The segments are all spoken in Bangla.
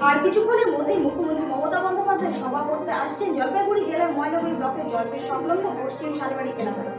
আর কিছুক্ষণের মধ্যেই মুখ্যমন্ত্রী মমতা বন্দ্যোপাধ্যায় সভা করতে আসছেন জলপাইগুড়ি জেলার ময়নাগুড়ি ব্লকের জলপের সংলগ্ন পশ্চিম শালবাড়ি এলাকায়।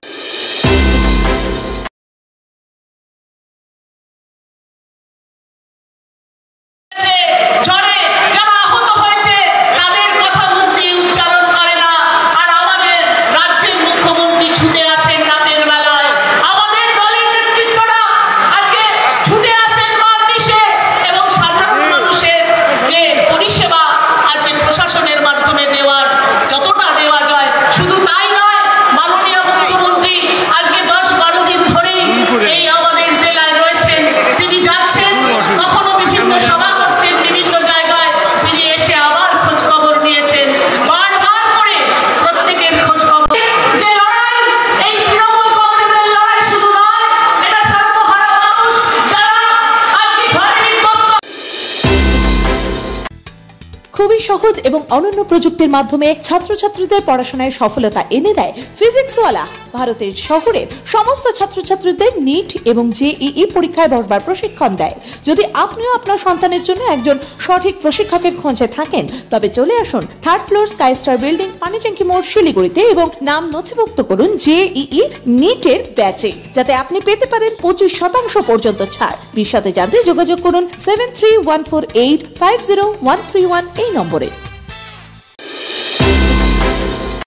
খুবই সহজ এবং অনন্য প্রযুক্তির মাধ্যমে ছাত্রছাত্রীদের পড়াশোনায় সফলতা এনে দেয় ফিজিক্সওয়ালা। ভারতের শহরের সমস্ত ছাত্রছাত্রীদের নিট এবং জেইই পরীক্ষায় বসবার প্রশিক্ষণ দেয়। যদি আপনিও আপনার সন্তানের জন্য একজন সঠিক প্রশিক্ষকের খোঁজে থাকেন তবে চলে আসুন 3rd floor sky star building, Panitanki মোড়, শিলিগুড়িতে এবং নাম নথিভুক্ত করুন জেইই নিটের ব্যাচে, যাতে আপনি পেতে পারেন 25% পর্যন্ত ছাড়। বিশদে জানতে যোগাযোগ করুন 7314850131 এই নম্বরে।